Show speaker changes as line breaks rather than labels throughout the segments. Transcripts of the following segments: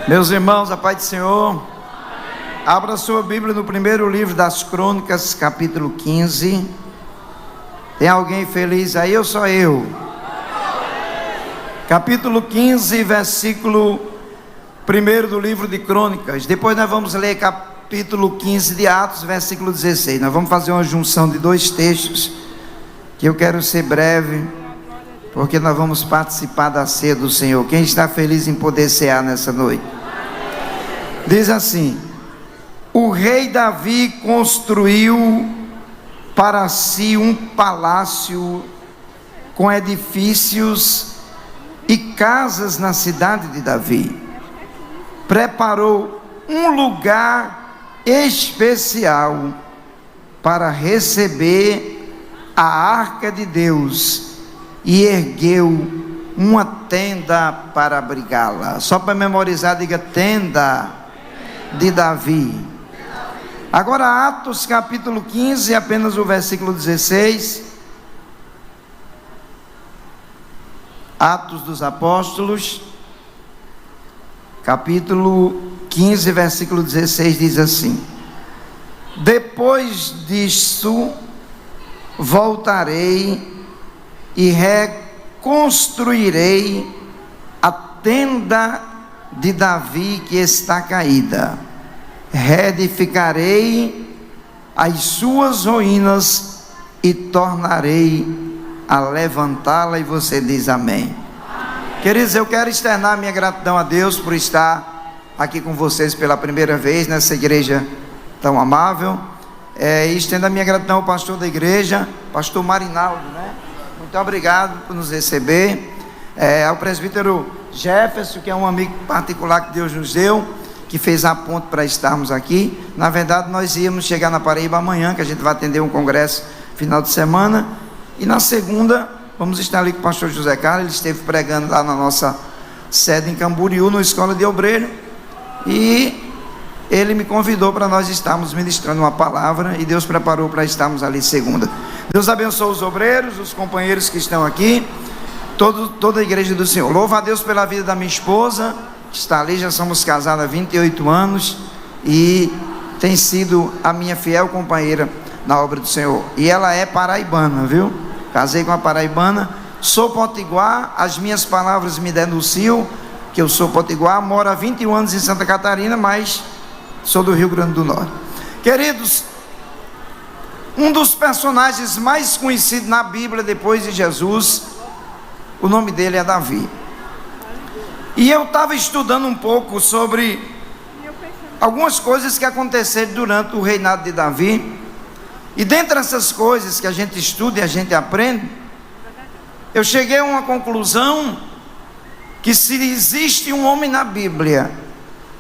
Meus irmãos, a paz do Senhor. Abra sua Bíblia no primeiro livro das Crônicas, capítulo 15. Tem alguém feliz aí ou só eu? Capítulo 15, versículo 1 do livro de Crônicas. Depois nós vamos ler capítulo 15 de Atos, versículo 16. Nós vamos fazer uma junção de dois textos, que eu quero ser breve, porque nós vamos participar da ceia do Senhor. Quem está feliz em poder cear nessa noite? Diz assim: o rei Davi construiu para si um palácio com edifícios e casas na cidade de Davi. Preparou um lugar especial para receber a arca de Deus e ergueu uma tenda para abrigá-la. Só para memorizar, diga: tenda de Davi. Agora Atos capítulo 15, apenas o versículo 16. Atos dos Apóstolos, capítulo 15, versículo 16, diz assim: depois disso voltarei e reconstruirei a tenda de Davi que está caída, reedificarei as suas ruínas e tornarei a levantá-la. E você diz amém. Queridos, eu quero externar minha gratidão a Deus por estar aqui com vocês pela primeira vez nessa igreja tão amável. E estendo a minha gratidão ao pastor da igreja, pastor Marinaldo, né? Muito obrigado por nos receber. Ao presbítero Jefferson, que é um amigo particular que Deus nos deu, que fez a ponte para estarmos aqui. Na verdade, nós íamos chegar na Paraíba amanhã, que a gente vai atender um congresso final de semana, e na segunda vamos estar ali com o pastor José Carlos. Ele esteve pregando lá na nossa sede em Camboriú, na Escola de Obreiro, e ele me convidou para nós estarmos ministrando uma palavra, e Deus preparou para estarmos ali segunda. Deus abençoe os obreiros, os companheiros que estão aqui, toda a igreja do Senhor. Louvo a Deus pela vida da minha esposa, que está ali. Já somos casados há 28 anos e tem sido a minha fiel companheira na obra do Senhor. E ela é paraibana, viu? Casei com uma paraibana, sou potiguar. As minhas palavras me denunciam que eu sou potiguar. Moro há 21 anos em Santa Catarina, mas sou do Rio Grande do Norte. Queridos, um dos personagens mais conhecidos na Bíblia depois de Jesus, o nome dele é Davi. E eu estava estudando um pouco sobre algumas coisas que aconteceram durante o reinado de Davi. E dentre essas coisas que a gente estuda e a gente aprende, eu cheguei a uma conclusão: que se existe um homem na Bíblia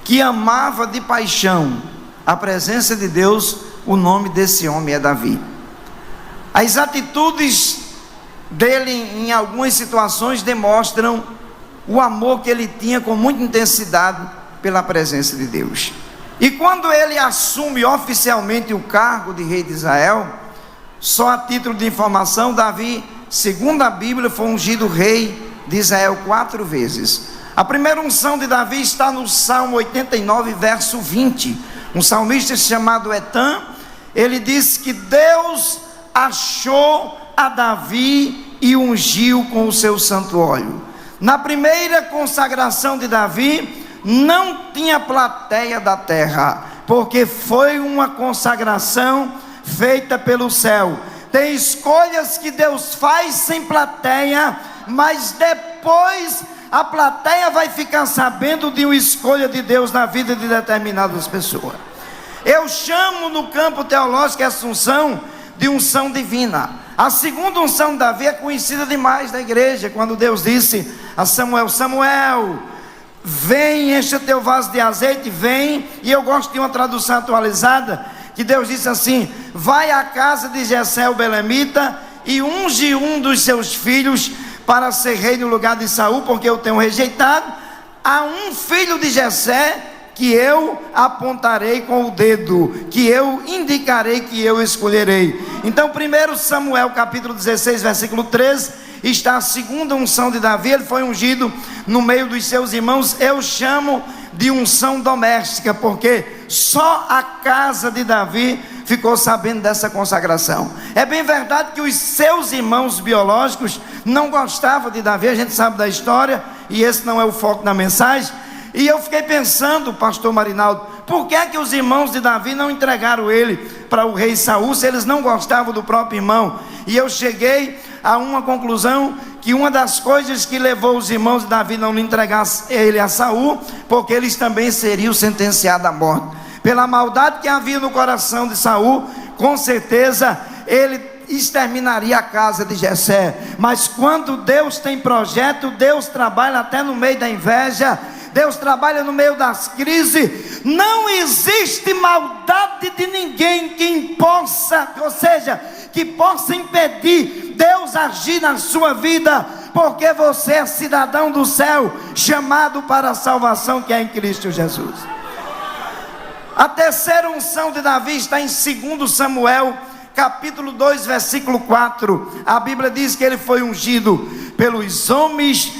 que amava de paixão a presença de Deus, o nome desse homem é Davi. As atitudes dele em algumas situações demonstram o amor que ele tinha com muita intensidade pela presença de Deus. E quando ele assume oficialmente o cargo de rei de Israel, só a título de informação, Davi, segundo a Bíblia, foi ungido rei de Israel 4 vezes. A primeira unção de Davi está no Salmo 89, verso 20. Um salmista chamado Etan, ele diz que Deus achou a Davi e ungiu com o seu santo óleo. Na primeira consagração de Davi, não tinha plateia da terra, porque foi uma consagração feita pelo céu. Tem escolhas que Deus faz sem plateia, mas depois a plateia vai ficar sabendo de uma escolha de Deus na vida de determinadas pessoas. Eu chamo no campo teológico essa unção de unção divina. A segunda unção de Davi é conhecida demais na igreja, quando Deus disse a Samuel: Samuel, vem, encha teu vaso de azeite, vem. E eu gosto de uma tradução atualizada, que Deus disse assim: vai à casa de Jessé o belemita e unge um dos seus filhos para ser rei no lugar de Saul, porque eu tenho rejeitado a um filho de Jessé que eu apontarei com o dedo, que eu indicarei, que eu escolherei. Então 1 Samuel capítulo 16, versículo 13, está a segunda unção de Davi. Ele foi ungido no meio dos seus irmãos. Eu chamo de unção doméstica, porque só a casa de Davi ficou sabendo dessa consagração. É bem verdade que os seus irmãos biológicos não gostavam de Davi, a gente sabe da história, e esse não é o foco da mensagem. E eu fiquei pensando, pastor Marinaldo, por que é que os irmãos de Davi não entregaram ele para o rei Saul, se eles não gostavam do próprio irmão? E eu cheguei a uma conclusão, que uma das coisas que levou os irmãos de Davi não entregar ele a Saul, porque eles também seriam sentenciados à morte. Pela maldade que havia no coração de Saul, com certeza ele exterminaria a casa de Jessé. Mas quando Deus tem projeto, Deus trabalha até no meio da inveja, Deus trabalha no meio das crises. Não existe maldade de ninguém que possa, ou seja, que possa impedir Deus agir na sua vida, porque você é cidadão do céu, chamado para a salvação que é em Cristo Jesus. A terceira unção de Davi está em 2 Samuel, capítulo 2, versículo 4. A Bíblia diz que ele foi ungido pelos homens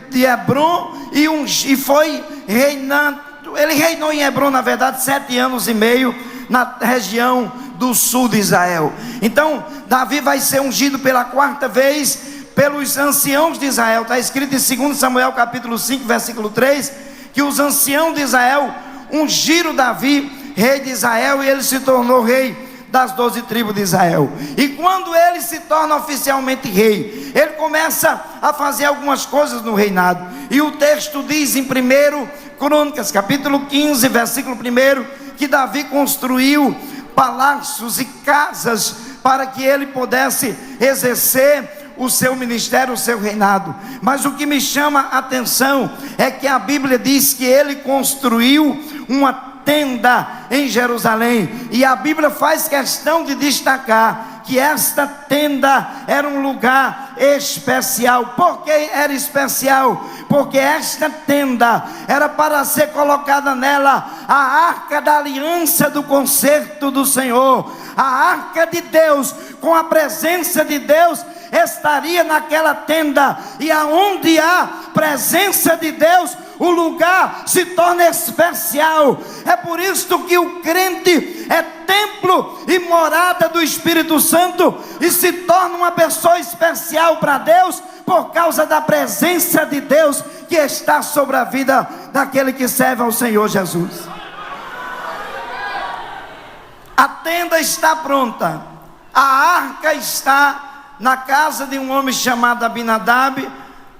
de Hebrom e foi reinando. Ele reinou em Hebrom, na verdade, 7 anos e meio, na região do sul de Israel. Então Davi vai ser ungido pela 4ª vez pelos anciãos de Israel. Está escrito em 2 Samuel capítulo 5, versículo 3, que os anciãos de Israel ungiram Davi, rei de Israel, e ele se tornou rei das 12 tribos de Israel. E quando ele se torna oficialmente rei, ele começa a fazer algumas coisas no reinado. E o texto diz em 1 Crônicas, capítulo 15, versículo 1, que Davi construiu palácios e casas para que ele pudesse exercer o seu ministério, o seu reinado. Mas o que me chama a atenção é que a Bíblia diz que ele construiu uma tenda em Jerusalém, e a Bíblia faz questão de destacar que esta tenda era um lugar especial. Por que era especial? Porque esta tenda era para ser colocada nela a arca da aliança do concerto do Senhor. A arca de Deus, com a presença de Deus, estaria naquela tenda, e aonde há presença de Deus, o lugar se torna especial. É por isso que o crente é templo e morada do Espírito Santo, e se torna uma pessoa especial para Deus, por causa da presença de Deus que está sobre a vida daquele que serve ao Senhor Jesus. A tenda está pronta, a arca está na casa de um homem chamado Abinadab,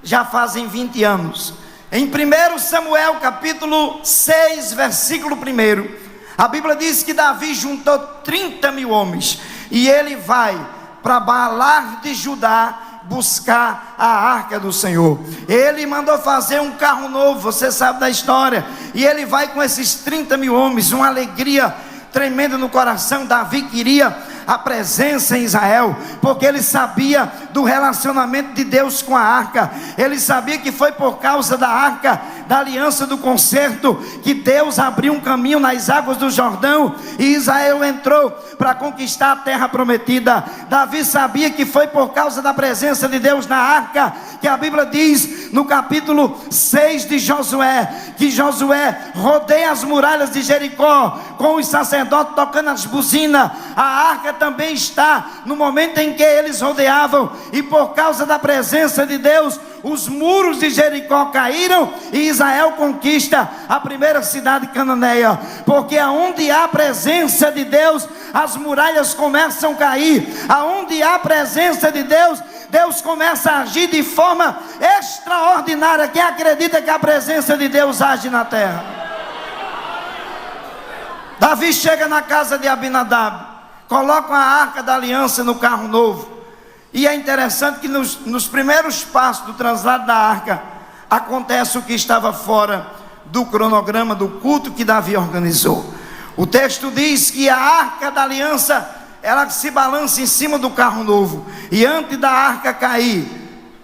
já fazem 20 anos. Em 1 Samuel capítulo 6, versículo 1, a Bíblia diz que Davi juntou 30 mil homens, e ele vai para Baalar de Judá buscar a arca do Senhor. Ele mandou fazer um carro novo, você sabe da história, e ele vai com esses 30 mil homens, uma alegria tremenda no coração. Davi queria a presença em Israel, porque ele sabia do relacionamento de Deus com a arca. Ele sabia que foi por causa da arca da aliança do concerto que Deus abriu um caminho nas águas do Jordão, e Israel entrou para conquistar a terra prometida. Davi sabia que foi por causa da presença de Deus na arca, que a Bíblia diz no capítulo 6 de Josué, que Josué rodeia as muralhas de Jericó com os sacerdotes tocando as buzinas. A arca também está no momento em que eles rodeavam, e por causa da presença de Deus, os muros de Jericó caíram, e Israel conquista a primeira cidade cananeia. Porque aonde há presença de Deus, as muralhas começam a cair. Aonde há presença de Deus, Deus começa a agir de forma extraordinária. Quem acredita que a presença de Deus age na terra? Davi chega na casa de Abinadab, coloca a arca da aliança no carro novo. E é interessante que nos primeiros passos do translado da arca, acontece o que estava fora do cronograma do culto que Davi organizou. O texto diz que a arca da aliança, ela se balança em cima do carro novo, e antes da arca cair,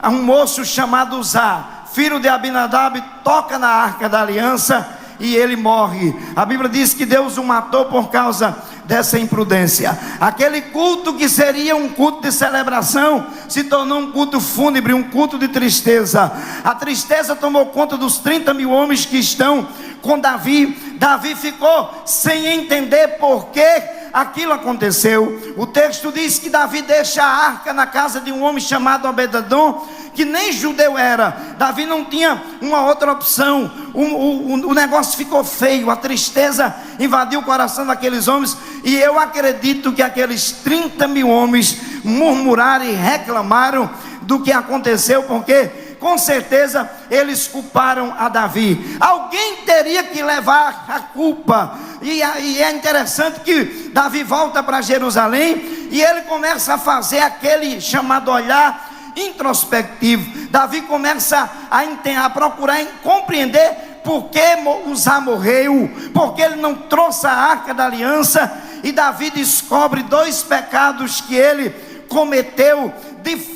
um moço chamado Uzá, filho de Abinadab, toca na arca da aliança, e ele morre. A Bíblia diz que Deus o matou por causa dessa imprudência. Aquele culto que seria um culto de celebração se tornou um culto fúnebre, um culto de tristeza. A tristeza tomou conta dos 30 mil homens que estão com Davi. Davi ficou sem entender por que aquilo aconteceu. O texto diz que Davi deixa a arca na casa de um homem chamado Obed-edom, que nem judeu era. Davi não tinha uma outra opção. O negócio ficou feio, a tristeza invadiu o coração daqueles homens, e eu acredito que aqueles 30 mil homens murmuraram e reclamaram do que aconteceu, porque com certeza eles culparam a Davi. Alguém teria que levar a culpa. E é interessante que Davi volta para Jerusalém e ele começa a fazer aquele chamado olhar introspectivo. Davi começa a procurar compreender por que Uzá morreu, porque ele não trouxe a arca da aliança. E Davi descobre 2 pecados que ele cometeu,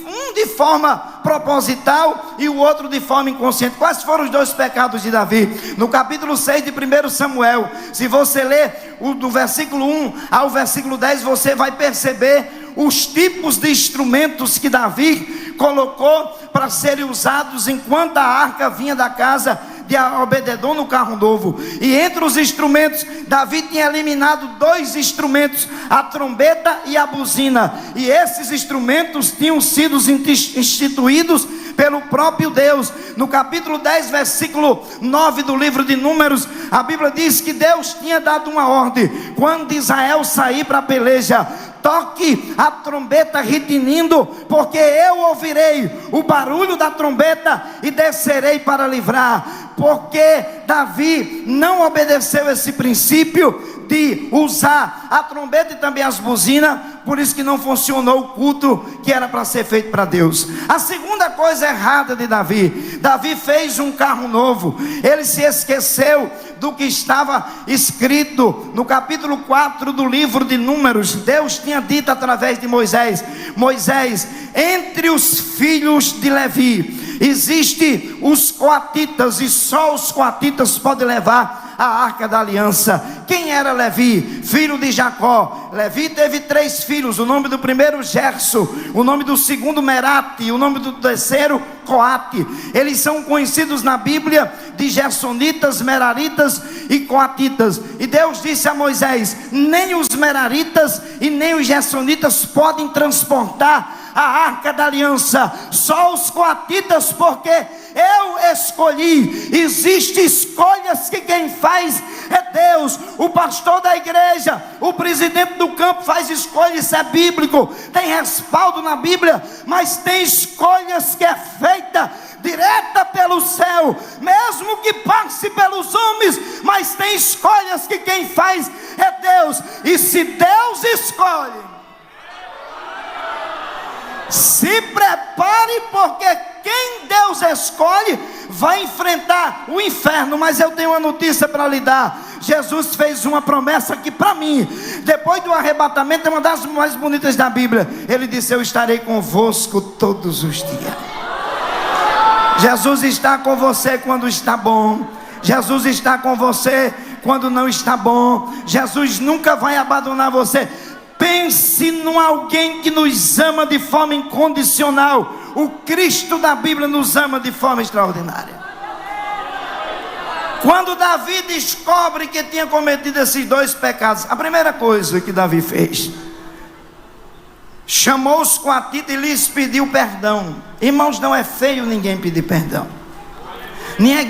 um de forma proposital e o outro de forma inconsciente. Quais foram os 2 pecados de Davi? No capítulo 6 de 1 Samuel, se você ler do versículo 1 ao versículo 10, você vai perceber os tipos de instrumentos que Davi colocou para serem usados enquanto a arca vinha da casa de Obed-edom no carro novo. E entre os instrumentos, Davi tinha eliminado 2 instrumentos, a trombeta e a buzina, e esses instrumentos tinham sido instituídos pelo próprio Deus. No capítulo 10, versículo 9 do livro de Números, a Bíblia diz que Deus tinha dado uma ordem: quando Israel sair para a peleja, toque a trombeta retinindo, porque eu ouvirei o barulho da trombeta e descerei para livrar. Porque Davi não obedeceu esse princípio de usar a trombeta e também as buzinas, por isso que não funcionou o culto que era para ser feito para Deus. A segunda coisa errada de Davi: Davi fez um carro novo. Ele se esqueceu do que estava escrito no capítulo 4 do livro de Números. Deus tinha dito através de Moisés: Moisés, entre os filhos de Levi existem os coatitas, e só os coatitas podem levar a arca da aliança. Quem era Levi? Filho de Jacó. Levi teve 3 filhos. O nome do primeiro, Gerson. O nome do segundo, Merate. O nome do terceiro, Coate. Eles são conhecidos na Bíblia de Gersonitas, Meraritas e Coatitas. E Deus disse a Moisés: nem os Meraritas e nem os Gersonitas podem transportar a arca da aliança, só os coatitas, porque eu escolhi. Existem escolhas que quem faz é Deus. O pastor da igreja, o presidente do campo faz escolhas, isso é bíblico, tem respaldo na Bíblia. Mas tem escolhas que é feita direta pelo céu, mesmo que passe pelos homens, mas tem escolhas que quem faz é Deus. E se Deus escolhe, se prepare, porque quem Deus escolhe vai enfrentar o inferno. Mas eu tenho uma notícia para lhe dar. Jesus fez uma promessa que para mim, depois do arrebatamento, é uma das mais bonitas da Bíblia. Ele disse: eu estarei convosco todos os dias. Jesus está com você quando está bom. Jesus está com você quando não está bom. Jesus nunca vai abandonar você. Pense num alguém que nos ama de forma incondicional. O Cristo da Bíblia nos ama de forma extraordinária. Quando Davi descobre que tinha cometido esses 2 pecados, a primeira coisa que Davi fez, chamou os coatitas e lhes pediu perdão. Irmãos, não é feio ninguém pedir perdão.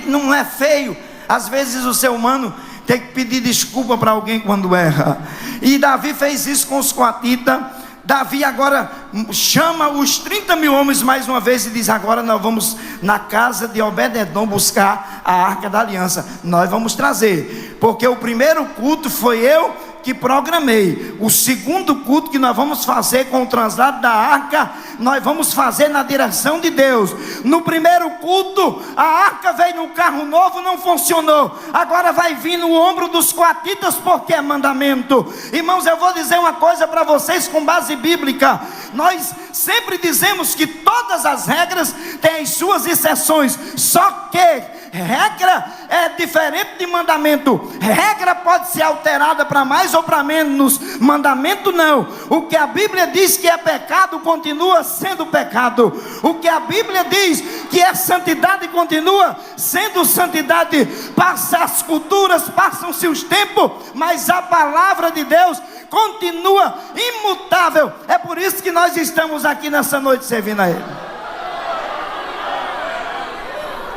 Não é feio, às vezes, o ser humano tem que pedir desculpa para alguém quando erra. E Davi fez isso com os coatitas. Davi agora chama os 30 mil homens mais uma vez e diz: agora nós vamos na casa de Obed-edom buscar a arca da aliança. Nós vamos trazer, porque o primeiro culto foi eu que programei. O segundo culto que nós vamos fazer com o translado da arca, nós vamos fazer na direção de Deus. No primeiro culto, a arca veio no carro novo, não funcionou. Agora vai vir no ombro dos coatitas, porque é mandamento. Irmãos, eu vou dizer uma coisa para vocês com base bíblica. Nós sempre dizemos que todas as regras têm as suas exceções, só que Regra é diferente de mandamento. Regra pode ser alterada para mais ou para menos. Mandamento não. O que a Bíblia diz que é pecado continua sendo pecado. O que a Bíblia diz que é santidade continua sendo santidade. Passa as culturas, passam-se os tempos, mas a palavra de Deus continua imutável. É por isso que nós estamos aqui nessa noite servindo a Ele.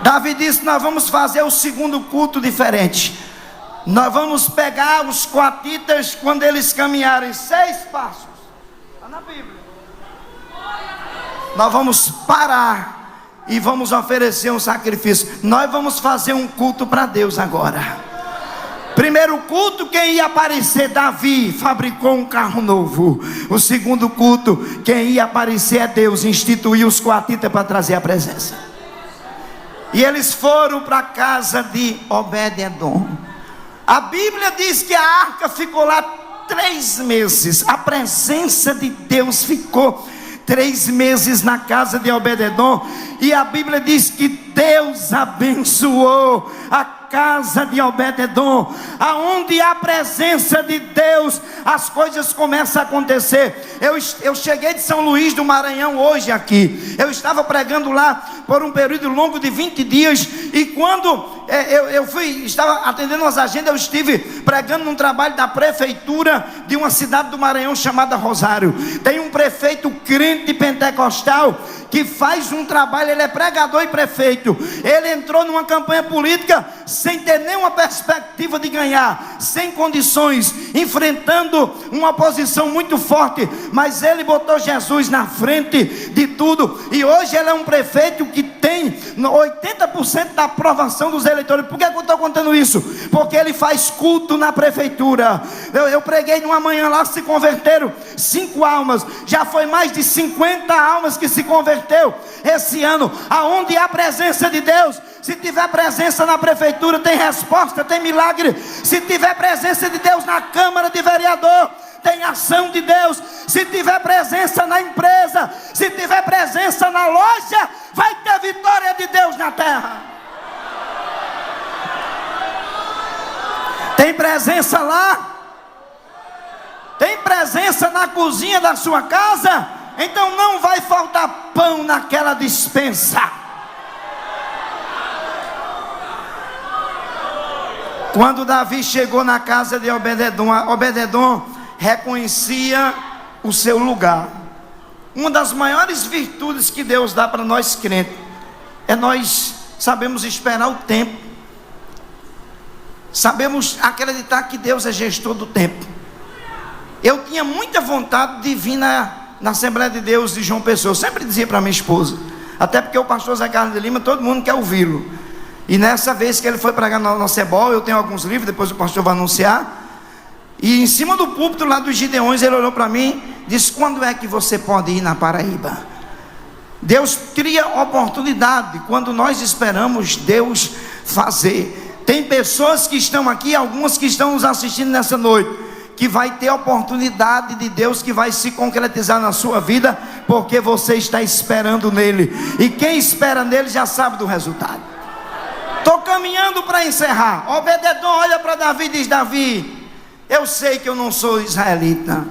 Davi disse: nós vamos fazer o segundo culto diferente. Nós vamos pegar os coatitas quando eles caminharem 6 passos. Está na Bíblia. Nós vamos parar e vamos oferecer um sacrifício. Nós vamos fazer um culto para Deus agora. Primeiro culto, quem ia aparecer? Davi fabricou um carro novo. O segundo culto, quem ia aparecer é Deus, instituiu os coatitas para trazer a presença. E eles foram para a casa de Obed-edom. A Bíblia diz que a arca ficou lá 3 meses. A presença de Deus ficou 3 meses na casa de Obed-edom. E a Bíblia diz que Deus abençoou a casa de Obed-edom. Aonde há a presença de Deus, as coisas começam a acontecer. Eu cheguei de São Luís do Maranhão hoje aqui. Eu estava pregando lá por um período longo de 20 dias. E quando estava atendendo as agendas, eu estive pregando num trabalho da prefeitura de uma cidade do Maranhão chamada Rosário. Tem um prefeito crente pentecostal que faz um trabalho, ele é pregador e prefeito. Ele entrou numa campanha política sem ter nenhuma perspectiva de ganhar, sem condições, enfrentando uma oposição muito forte, mas ele botou Jesus na frente de tudo, e hoje ele é um prefeito que tem 80% da aprovação dos eleitores. Por que eu estou contando isso? Porque ele faz culto na prefeitura. Eu preguei numa manhã lá, se converteram 5 almas, já foi mais de 50 almas que se converteram esse ano. Aonde há presença de Deus, se tiver presença na prefeitura, tem resposta, tem milagre. Se tiver presença de Deus na Câmara de Vereador, tem ação de Deus. Se tiver presença na empresa, se tiver presença na loja, vai ter vitória de Deus na terra. Tem presença lá? Tem presença na cozinha da sua casa? Então não vai faltar pão naquela despensa. Quando Davi chegou na casa de Obed-edom, Obed-edom reconhecia o seu lugar. Uma das maiores virtudes que Deus dá para nós crentes é nós sabemos esperar o tempo. Sabemos acreditar que Deus é gestor do tempo. Eu tinha muita vontade de vir na Assembleia de Deus de João Pessoa. Eu sempre dizia para minha esposa, até porque o pastor Zé Carlos de Lima, todo mundo quer ouvi-lo. E nessa vez que ele foi pregar no Cebol, eu tenho alguns livros, depois o pastor vai anunciar. E em cima do púlpito lá dos Gideões, ele olhou para mim e disse: quando é que você pode ir na Paraíba? Deus cria oportunidade quando nós esperamos Deus fazer. Tem pessoas que estão aqui, algumas que estão nos assistindo nessa noite, que vai ter oportunidade de Deus que vai se concretizar na sua vida, porque você está esperando nele. E quem espera nele já sabe do resultado. Estou caminhando para encerrar. Obed-edom olha para Davi e diz: Davi, eu sei que eu não sou israelita,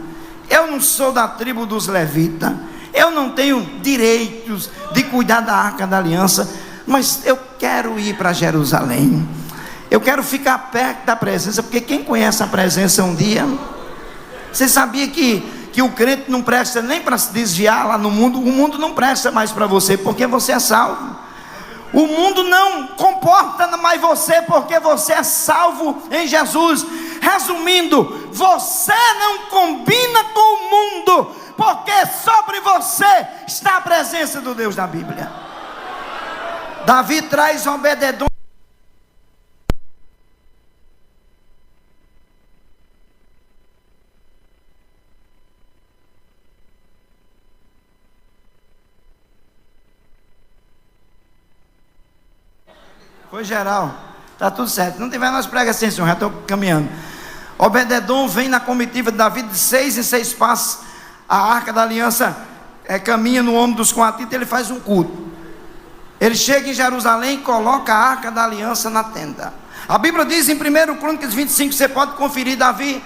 eu não sou da tribo dos levitas, eu não tenho direitos de cuidar da arca da aliança, mas eu quero ir para Jerusalém. Eu quero ficar perto da presença, porque quem conhece a presença um dia... Você sabia que o crente não presta nem para se desviar lá no mundo? O mundo não presta mais para você, porque você é salvo. O mundo não comporta mais você, porque você é salvo em Jesus. Resumindo, você não combina com o mundo, porque sobre você está a presença do Deus da Bíblia. Davi traz Obed-edom. Foi geral, está tudo certo. Não tiver, nós prega assim, senhor, já estou caminhando. Obed-edom vem na comitiva de Davi de 6 em 6 passos. A arca da aliança caminha no ombro dos coatitas, ele faz um culto. Ele chega em Jerusalém e coloca a arca da aliança na tenda. A Bíblia diz em 1 Crônicas 25, você pode conferir, Davi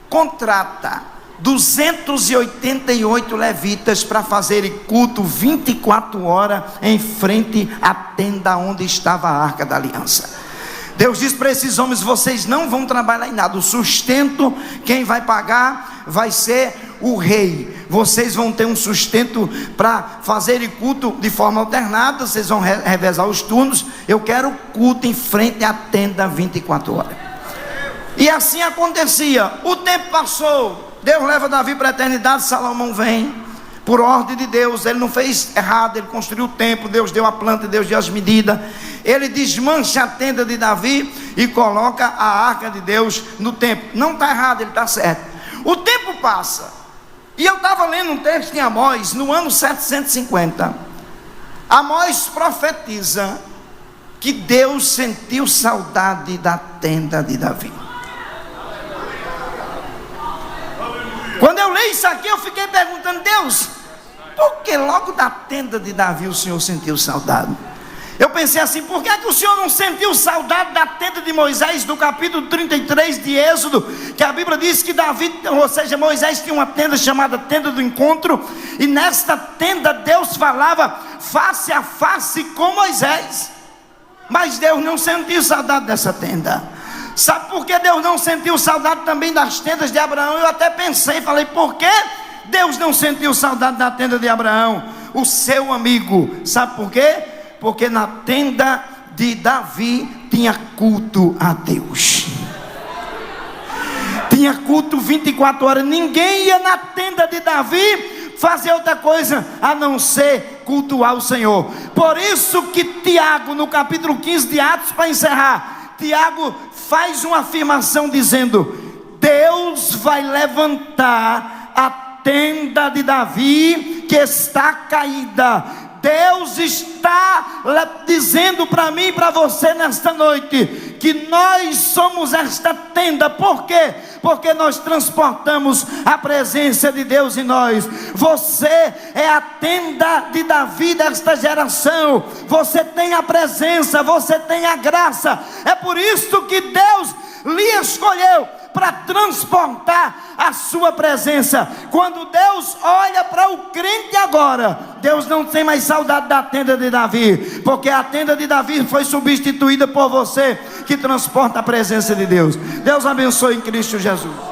contrata 288 levitas para fazerem culto 24 horas em frente à tenda onde estava a arca da aliança. Deus diz para esses homens: vocês não vão trabalhar em nada, o sustento quem vai pagar vai ser o rei. Vocês vão ter um sustento para fazerem culto de forma alternada, vocês vão revezar os turnos. Eu quero culto em frente à tenda 24 horas. E assim acontecia. O tempo passou, Deus leva Davi para a eternidade, Salomão vem, por ordem de Deus. Ele não fez errado, ele construiu o templo, Deus deu a planta, Deus deu as medidas. Ele desmancha a tenda de Davi e coloca a arca de Deus no templo. Não está errado, ele está certo. O tempo passa, e eu estava lendo um texto em Amós, no ano 750. Amós profetiza que Deus sentiu saudade da tenda de Davi. Quando eu leio isso aqui, eu fiquei perguntando: Deus, por que logo da tenda de Davi o Senhor sentiu saudade? Eu pensei assim: por que é que o Senhor não sentiu saudade da tenda de Moisés, do capítulo 33 de Êxodo, que a Bíblia diz que Davi, ou seja, Moisés tinha uma tenda chamada tenda do encontro, e nesta tenda Deus falava face a face com Moisés, mas Deus não sentiu saudade dessa tenda. Sabe por que Deus não sentiu saudade também das tendas de Abraão? Eu até pensei, falei: por que Deus não sentiu saudade da tenda de Abraão, o seu amigo? Sabe por quê? Porque na tenda de Davi tinha culto a Deus. Tinha culto 24 horas. Ninguém ia na tenda de Davi fazer outra coisa a não ser cultuar o Senhor. Por isso que Tiago, no capítulo 15 de Atos, para encerrar, Tiago faz uma afirmação dizendo: Deus vai levantar a tenda de Davi que está caída. Deus está dizendo para mim e para você nesta noite que nós somos esta tenda. Por quê? Porque nós transportamos a presença de Deus em nós. Você é a tenda de Davi desta geração. Você tem a presença, você tem a graça. É por isso que Deus lhe escolheu para transportar a sua presença. Quando Deus olha para o crente agora, Deus não tem mais saudade da tenda de Davi, porque a tenda de Davi foi substituída por você, que transporta a presença de Deus. Deus abençoe em Cristo Jesus.